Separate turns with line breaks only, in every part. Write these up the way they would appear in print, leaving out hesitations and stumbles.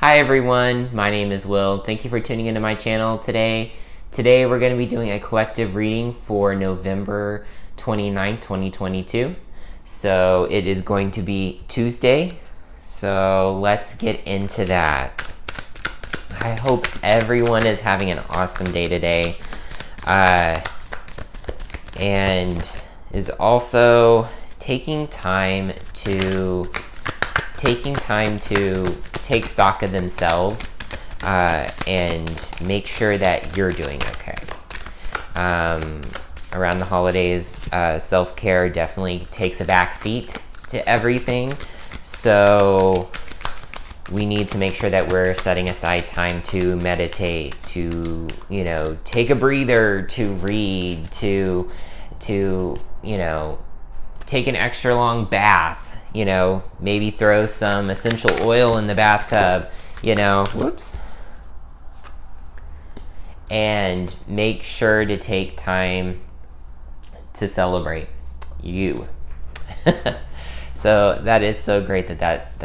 Hi everyone, my name is Will. Thank you for tuning into my channel today. Today we're going to be doing a collective reading for November 29th, 2022. So it is going to be Tuesday. So let's get into that. I hope everyone is having an awesome day today. And is also taking time to take stock of themselves and make sure that you're doing okay. Around the holidays, self-care definitely takes a back seat to everything. So we need to make sure that we're setting aside time to meditate, to, take a breather, to read, to take an extra long bath, maybe throw some essential oil in the bathtub, whoops. And make sure to take time to celebrate you. So that is so great that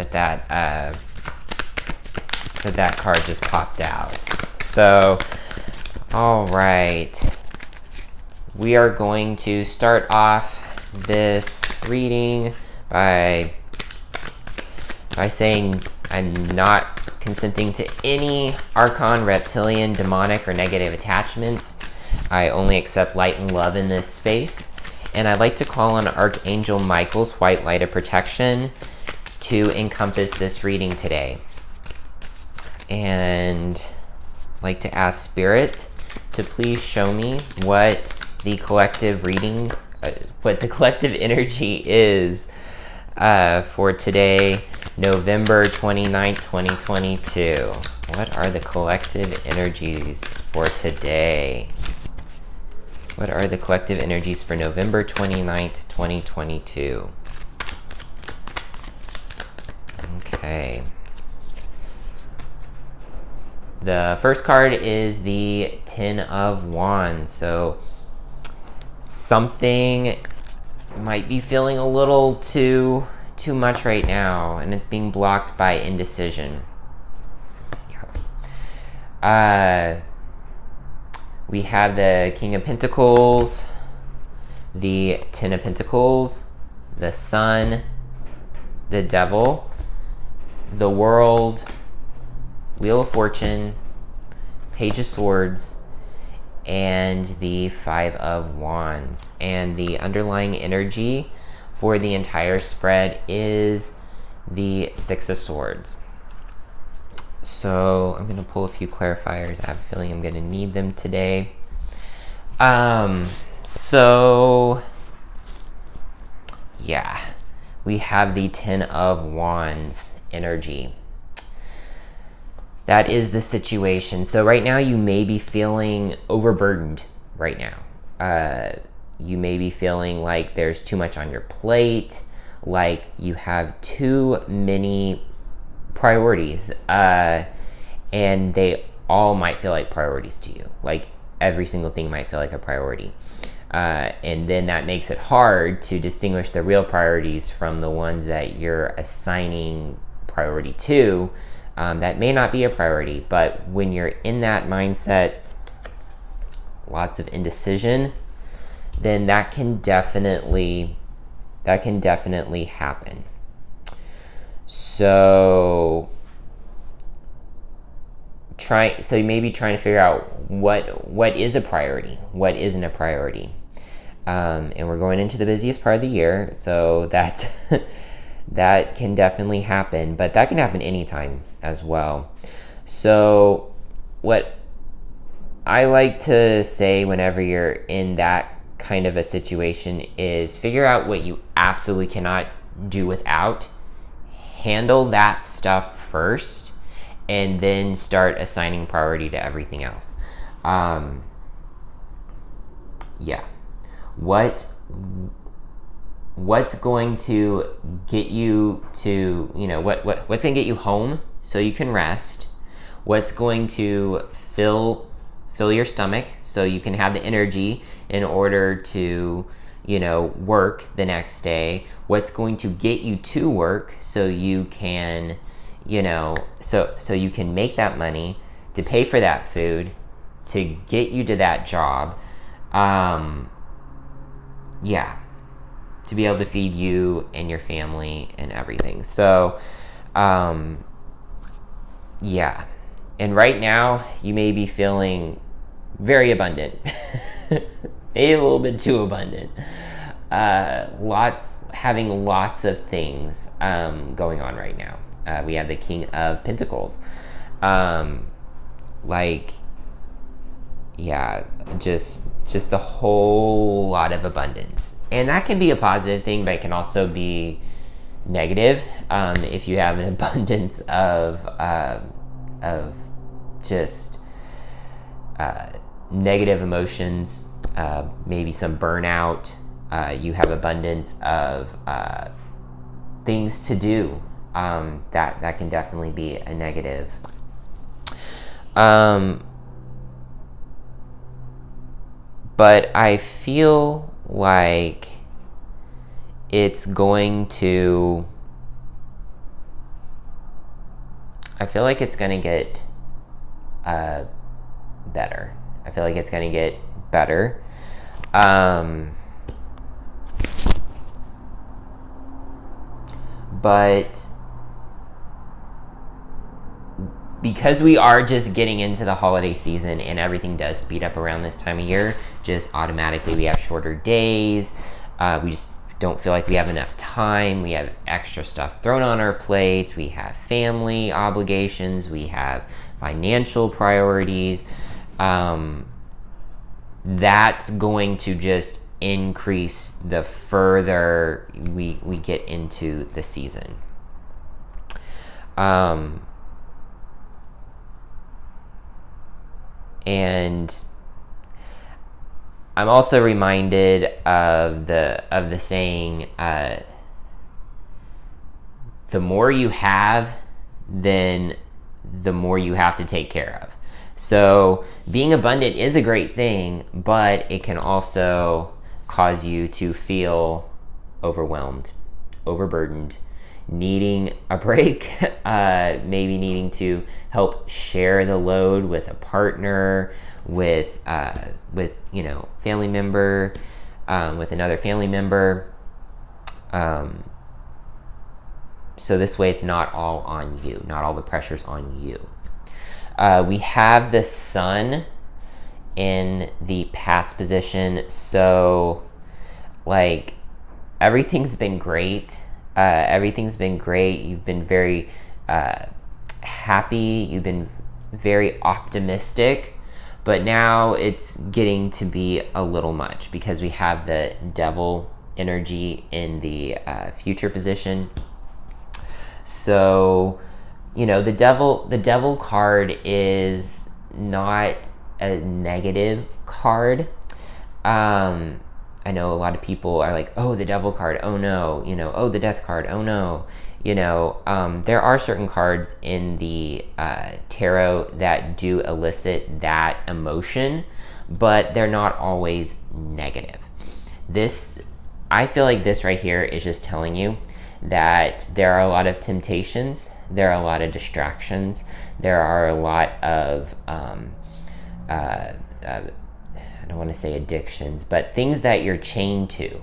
card just popped out. So, all right. We are going to start off this reading by saying I'm not consenting to any archon, reptilian, demonic, or negative attachments. I only accept light and love in this space. And I'd like to call on Archangel Michael's white light of protection to encompass this reading today. And I'd like to ask Spirit to please show me what the collective reading, what the collective energy is for today, November 29th, 2022. What are the collective energies for today? What are the collective energies for November 29th, 2022? Okay. The first card is the Ten of Wands. So something might be feeling a little too much right now, and it's being blocked by indecision. We have the King of Pentacles, the Ten of Pentacles, the Sun, the Devil, the World, Wheel of Fortune, Page of Swords, and the Five of Wands. And the underlying energy for the entire spread is the Six of Swords. So I'm going to pull a few clarifiers. I have a feeling I'm going to need them today. So yeah, we have the Ten of Wands energy. That is the situation. So right now you may be feeling overburdened right now. You may be feeling like there's too much on your plate, like you have too many priorities, and they all might feel like priorities to you. Like every single thing might feel like a priority. And then that makes it hard to distinguish the real priorities from the ones that you're assigning priority to. That may not be a priority, but when you're in that mindset, lots of indecision, then that can definitely happen. So you may be trying to figure out what is a priority, what isn't a priority. And we're going into the busiest part of the year, so that's that can definitely happen, but that can happen anytime as well. So what I like to say whenever you're in that kind of a situation is figure out what you absolutely cannot do without, handle that stuff first, and then start assigning priority to everything else. Yeah. What's going to get you to, what's going to get you home so you can rest? What's going to fill your stomach so you can have the energy in order to, work the next day? What's going to get you to work so you can, you know, so you can make that money to pay for that food, to get you to that job, yeah, to be able to feed you and your family and everything. So, yeah. And right now, you may be feeling very abundant, maybe a little bit too abundant. Having lots of things going on right now. We have the King of Pentacles. Just a whole lot of abundance. And that can be a positive thing, but it can also be negative if you have an abundance of just negative emotions, maybe some burnout. You have abundance of things to do. That can definitely be a negative. But I feel like it's going to get better. I feel like it's going to get better. But because we are just getting into the holiday season and everything does speed up around this time of year, just automatically we have shorter days. We just don't feel like we have enough time. We have extra stuff thrown on our plates. We have family obligations. We have financial priorities. That's going to just increase the further we get into the season. And I'm also reminded of the saying, the more you have, then the more you have to take care of. So being abundant is a great thing, but it can also cause you to feel overwhelmed, overburdened, needing a break, maybe needing to help share the load with a partner, with family member, with another family member. So this way it's not all on you, not all the pressure's on you. We have the Sun in the past position, so like everything's been great. You've been very happy. You've been very optimistic, but now it's getting to be a little much because we have the Devil energy in the future position. So, the devil card is not a negative card. I know a lot of people are like, oh, the Devil card, oh no, oh, the Death card, oh no. There are certain cards in the tarot that do elicit that emotion, but they're not always negative. I feel like this right here is just telling you that there are a lot of temptations, there are a lot of distractions, there are a lot of I don't want to say addictions, but things that you're chained to.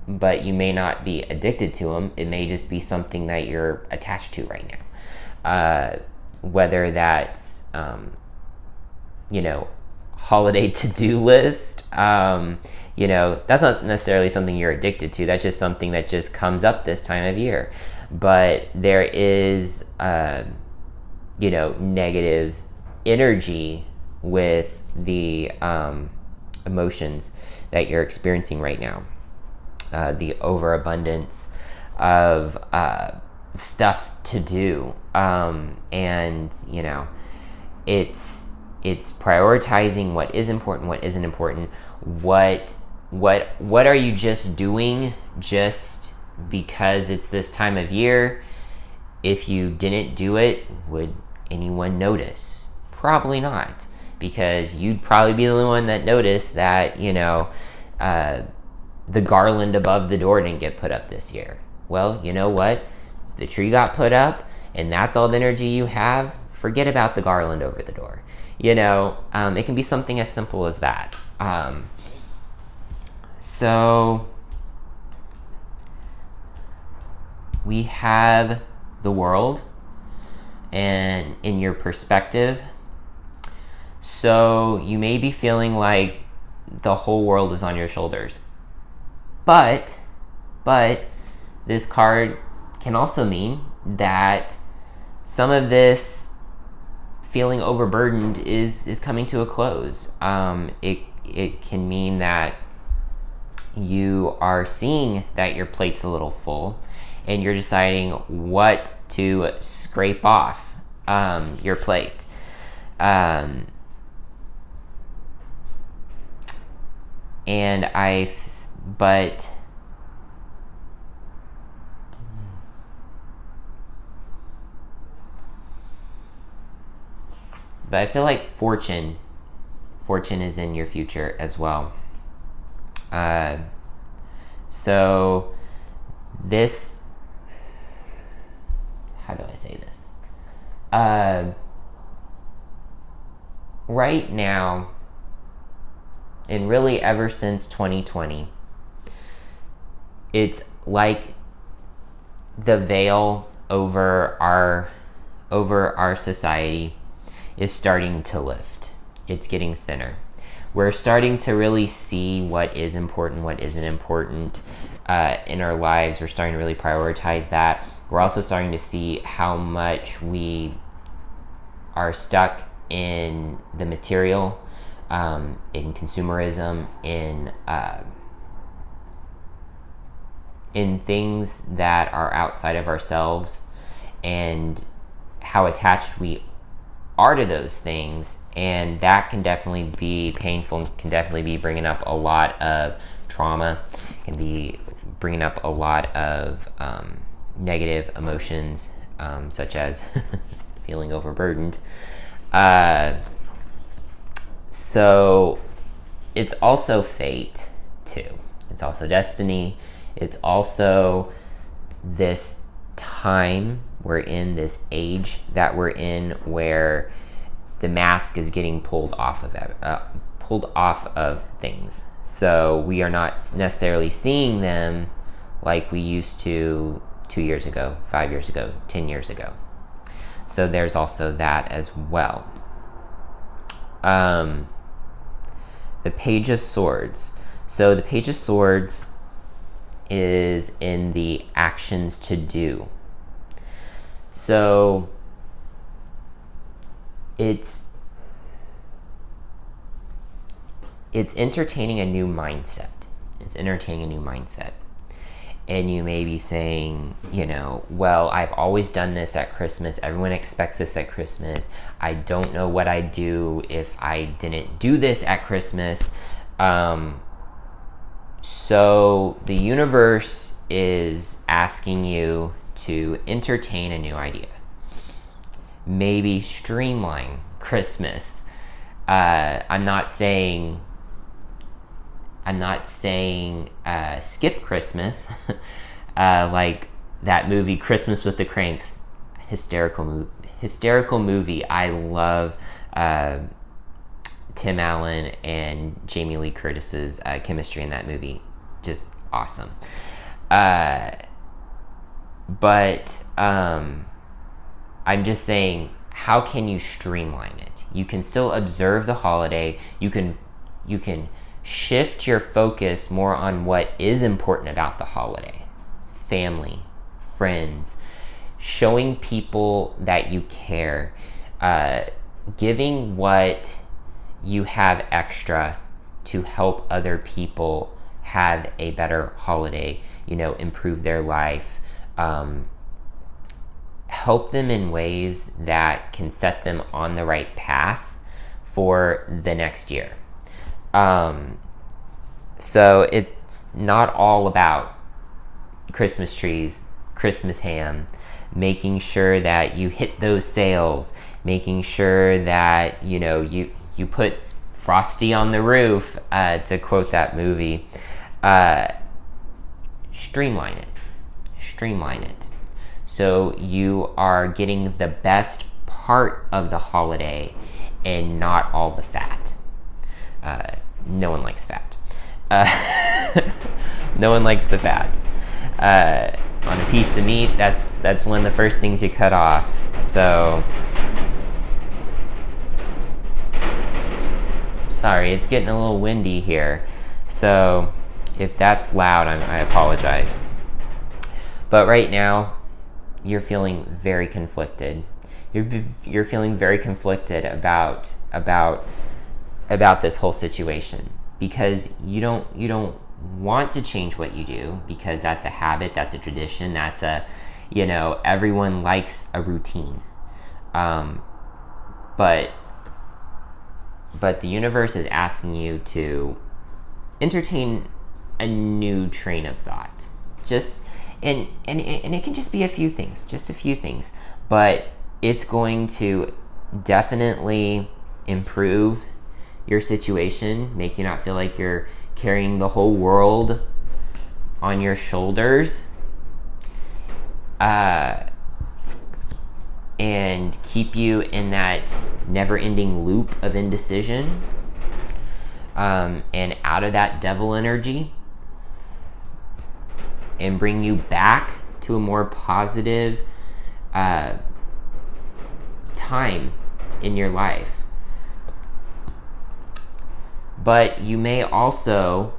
But you may not be addicted to them. It may just be something that you're attached to right now. Whether that's, holiday to-do list, that's not necessarily something you're addicted to. That's just something that just comes up this time of year. But there is, negative energy with the emotions that you're experiencing right now. The overabundance of stuff to do, and it's prioritizing what is important, what isn't important, what are you just doing just because it's this time of year. If you didn't do it, would anyone notice? Probably not, because you'd probably be the only one that noticed that the garland above the door didn't get put up this year. Well, you know what? the tree got put up and that's all the energy you have, forget about the garland over the door. You know, it can be something as simple as that. So we have the world and in your perspective. So you may be feeling like the whole world is on your shoulders. But this card can also mean that some of this feeling overburdened is coming to a close. It can mean that you are seeing that your plate's a little full and you're deciding what to scrape off your plate. But I feel like fortune is in your future as well. So this, how do I say this? Right now, and really ever since 2020, it's like the veil over our society is starting to lift. It's getting thinner. We're starting to really see what is important, what isn't important in our lives. We're starting to really prioritize that. We're also starting to see how much we are stuck in the material, in consumerism, in things that are outside of ourselves, and how attached we are to those things. And that can definitely be painful and can definitely be bringing up a lot of trauma, can be bringing up a lot of negative emotions, such as feeling overburdened. So it's also fate too. It's also destiny. It's also this time we're in, this age that we're in, where the mask is getting pulled off of things. So we are not necessarily seeing them like we used to 2 years ago, 5 years ago, 10 years ago. So there's also that as well. The Page of Swords. So the Page of Swords is in the actions to do. So it's entertaining a new mindset. It's entertaining a new mindset. And you may be saying, you know, well, I've always done this at Christmas. Everyone expects this at Christmas. I don't know what I'd do if I didn't do this at Christmas. So the universe is asking you to entertain a new idea. Maybe streamline Christmas. I'm not saying skip Christmas, like that movie Christmas with the Kranks. Hysterical movie. I love Tim Allen and Jamie Lee Curtis's chemistry in that movie. Just awesome. But I'm just saying, how can you streamline it? You can still observe the holiday. You can shift your focus more on what is important about the holiday. Family, friends, showing people that you care, giving what you have extra to help other people have a better holiday, improve their life, help them in ways that can set them on the right path for the next year. So it's not all about Christmas trees, Christmas ham, making sure that you hit those sales, making sure that, you put Frosty on the roof, to quote that Streamline it. So you are getting the best part of the holiday and not all the fat. No one likes fat. No one likes the fat. On a piece of meat, that's one of the first things you cut off. So, sorry, it's getting a little windy here. So, if that's loud, I apologize. But right now, you're feeling very conflicted. You're feeling very conflicted about this whole situation, because you don't want to change what you do, because that's a habit, that's a tradition, that's a, everyone likes a routine. But the universe is asking you to entertain a new train of thought. And it can just be a few things, but it's going to definitely improve your situation, make you not feel like you're carrying the whole world on your shoulders, and keep you in that never-ending loop of indecision, and out of that devil energy, and bring you back to a more positive time in your life. But you may also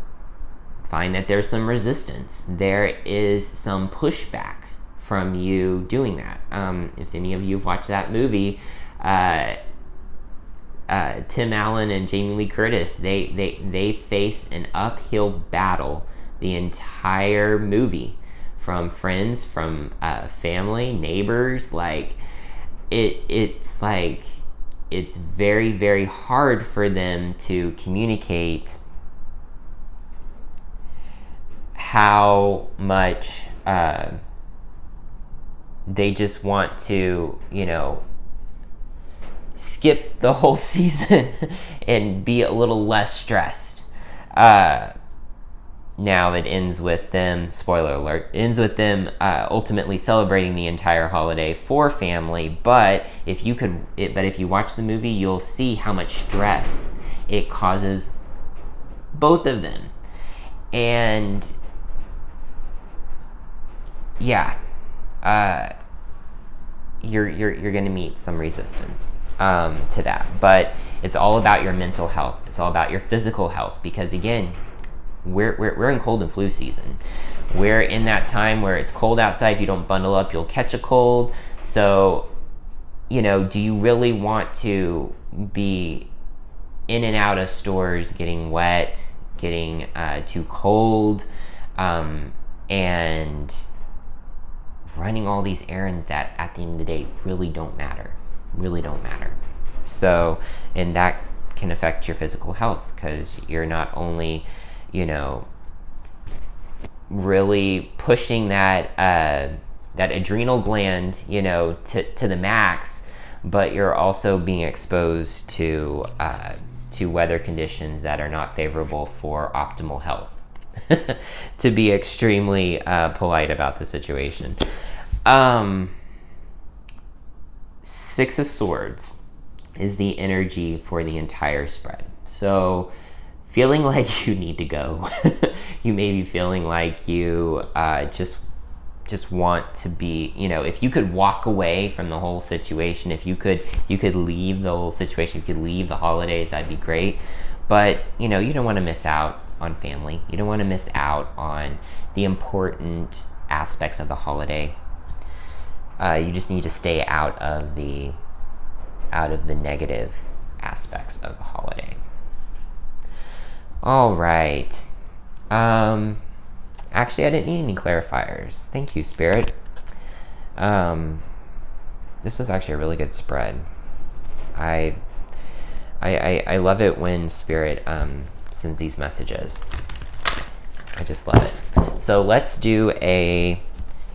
find that there's some resistance. There is some pushback from you doing that. If any of you have watched that movie, Tim Allen and Jamie Lee Curtis, they face an uphill battle the entire movie, from friends, from family, neighbors. It's very, very hard for them to communicate how much they just want to, skip the whole season and be a little less stressed. Now it ends with them, spoiler alert, ultimately celebrating the entire holiday for family. But if you watch the movie, you'll see how much stress it causes both of them. And yeah, you're gonna meet some resistance to that. But it's all about your mental health. It's all about your physical health, because again, we're in cold and flu season. We're in that time where it's cold outside. If you don't bundle up, you'll catch a cold. So, do you really want to be in and out of stores getting wet, getting too cold, and running all these errands that at the end of the day really don't matter. So, and that can affect your physical health, because you're not only really pushing that adrenal gland, to the max, but you're also being exposed to weather conditions that are not favorable for optimal health. To be extremely polite about the situation. Six of Swords is the energy for the entire spread. So, feeling like you need to go. You may be feeling like you just want to be, if you could walk away from the whole situation, if you could leave the whole situation, you could leave the holidays, that'd be great. But, you don't want to miss out on family. You don't want to miss out on the important aspects of the holiday. You just need to stay out of the negative aspects of the holiday. All right. Actually, I didn't need any clarifiers. Thank you, Spirit. This was actually a really good spread. I love it when Spirit sends these messages. I just love it. So let's do a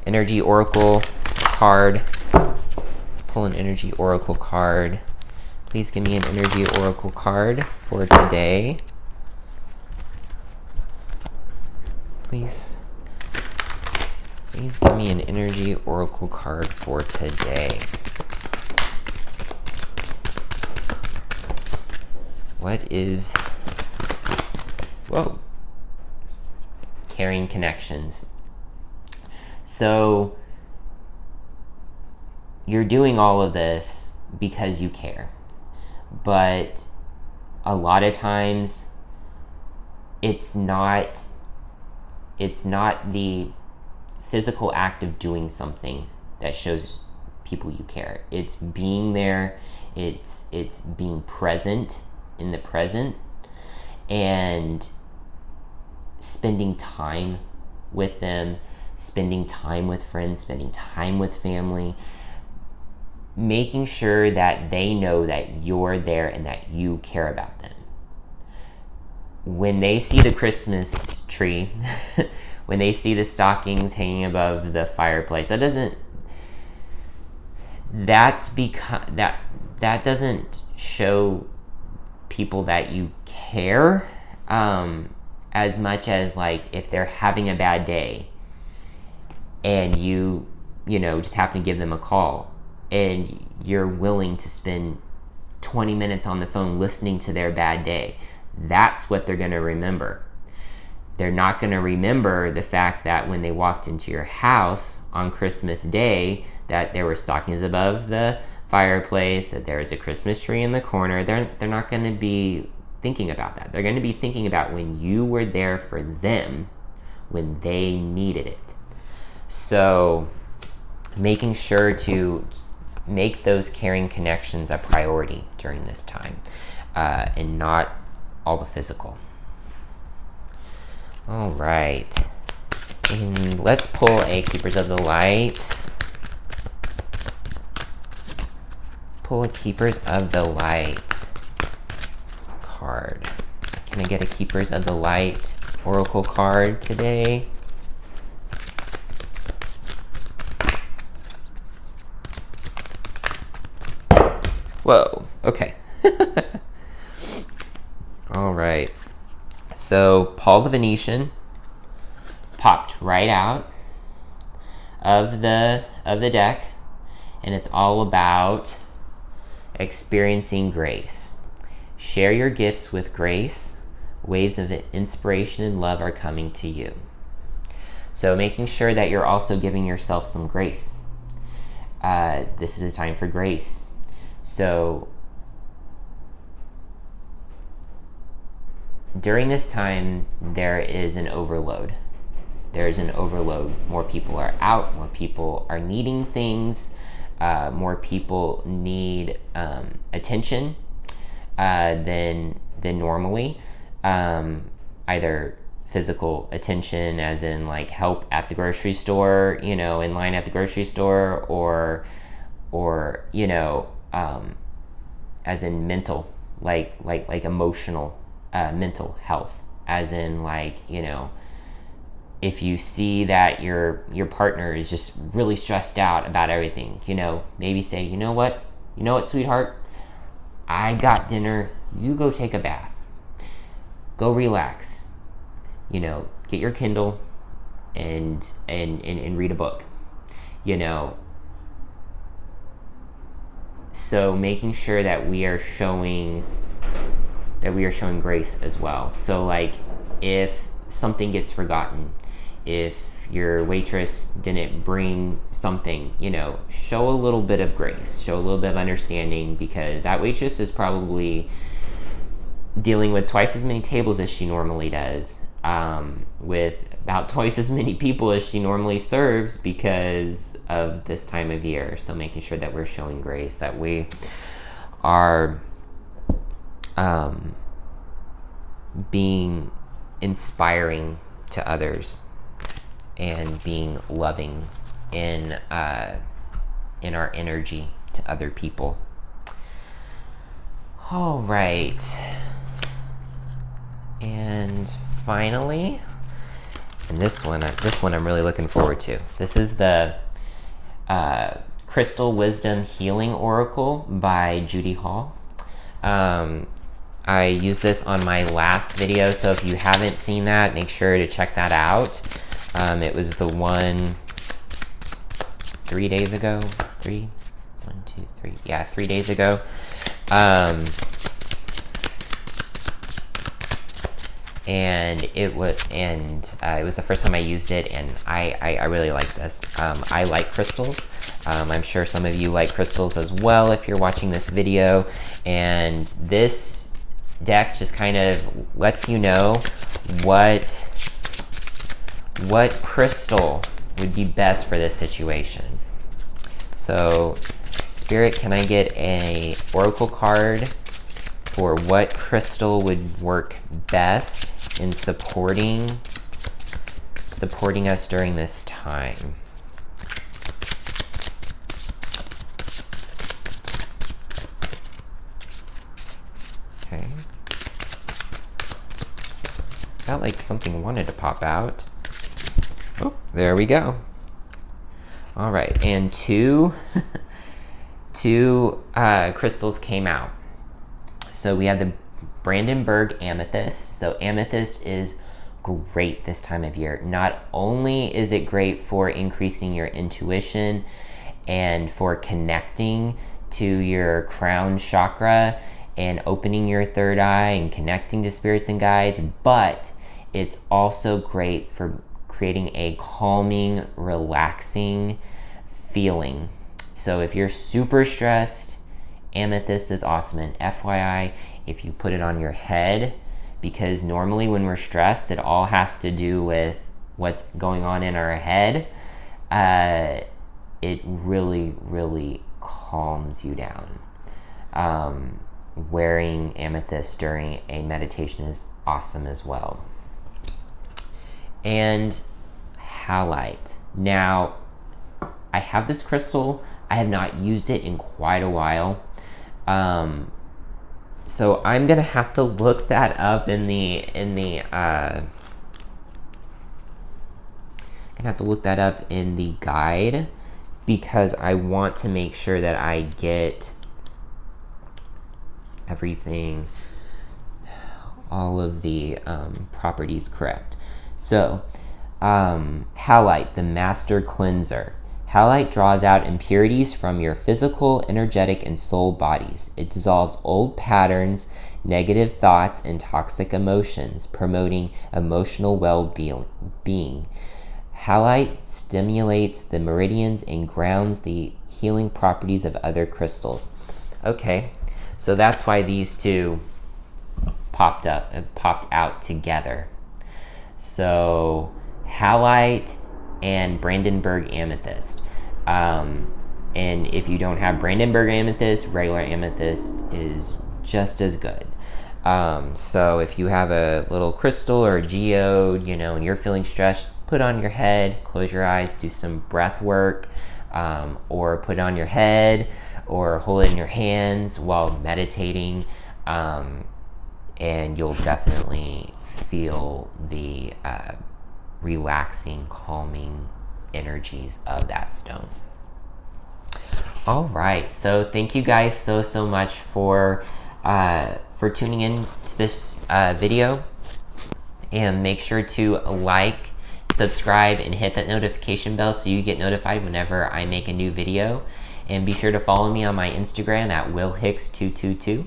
energy oracle card. Let's pull an energy oracle card. Please give me an energy oracle card for today. Please. Please give me an energy oracle card for today. What is... Whoa. Caring connections. So, you're doing all of this because you care. But a lot of times, it's not the physical act of doing something that shows people you care. It's being there, it's being present in the present, and spending time with them, spending time with friends, spending time with family, making sure that they know that you're there and that you care about them. When they see the Christmas tree, when they see the stockings hanging above the fireplace, that doesn't show people that you care, as much as like if they're having a bad day and you just happen to give them a call and you're willing to spend 20 minutes on the phone listening to their bad day. That's what they're going to remember. They're not going to remember the fact that when they walked into your house on Christmas Day, that there were stockings above the fireplace, that there was a Christmas tree in the corner. They're not going to be thinking about that. They're going to be thinking about when you were there for them when they needed it. So making sure to make those caring connections a priority during this time, and not all the physical. All right, and let's pull a Keepers of the Light. Let's pull a Keepers of the Light card. Can I get a Keepers of the Light oracle card today? Whoa, okay. All right. So Paul the Venetian popped right out of the deck, and it's all about experiencing grace. Share your gifts with grace. Waves of inspiration and love are coming to you. So making sure that you're also giving yourself some grace. This is a time for grace. So during this time, there is an overload. There's an overload. More people are out. More people are needing things. More people need attention than normally. Either physical attention, as in like help at the grocery store, in line at the grocery store, or as in mental, like emotional, mental health, as in like, if you see that your partner is just really stressed out about everything, maybe say, you know what, sweetheart, I got dinner, you go take a bath, go relax, get your Kindle and read a book, So making sure that we are showing grace as well. So like if something gets forgotten, if your waitress didn't bring something, show a little bit of grace, show a little bit of understanding, because that waitress is probably dealing with twice as many tables as she normally does, with about twice as many people as she normally serves because of this time of year. So making sure that we're showing grace, that we are being inspiring to others and being loving in our energy to other people. All right. And finally, and this one I'm really looking forward to. This is the Crystal Wisdom Healing Oracle by Judy Hall. I used this on my last video, so if you haven't seen that, make sure to check that out. It was the one 3 days ago. 3 days ago. And it was the first time I used it, and I really like this. I like crystals. I'm sure some of you like crystals as well if you're watching this video, and this deck just kind of lets you know what crystal would be best for this situation. So, Spirit, can I get a oracle card for what crystal would work best in supporting us during this time? Okay. Felt like something wanted to pop out. Oh, there we go. All right, and two crystals came out. So we have the Brandenburg Amethyst. So amethyst is great this time of year. Not only is it great for increasing your intuition and for connecting to your crown chakra and opening your third eye and connecting to spirits and guides, but it's also great for creating a calming, relaxing feeling. So if you're super stressed, amethyst is awesome. And FYI, if you put it on your head, because normally when we're stressed, it all has to do with what's going on in our head, it really, really calms you down. Wearing amethyst during a meditation is awesome as well. And halite. Now, I have this crystal. I have not used it in quite a while. So I'm gonna have to look that up in the guide, because I want to make sure that I get everything, all of the properties correct. So, halite, the master cleanser. Halite draws out impurities from your physical, energetic, and soul bodies. It dissolves old patterns, negative thoughts, and toxic emotions, promoting emotional well-being. Halite stimulates the meridians and grounds the healing properties of other crystals. Okay, so that's why these two popped out together. So halite and Brandenburg Amethyst. And if you don't have Brandenburg Amethyst, regular amethyst is just as good. So if you have a little crystal or a geode, and you're feeling stressed, put on your head, close your eyes, do some breath work, or put it on your head, or hold it in your hands while meditating, and you'll definitely feel the relaxing, calming energies of that stone. All right, so thank you guys so much for tuning in to this video, and make sure to like, subscribe, and hit that notification bell so you get notified whenever I make a new video. And be sure to follow me on my Instagram at willhicks222.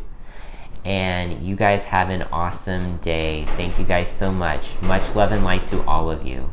And you guys have an awesome day. Thank you guys so much. Much love and light to all of you.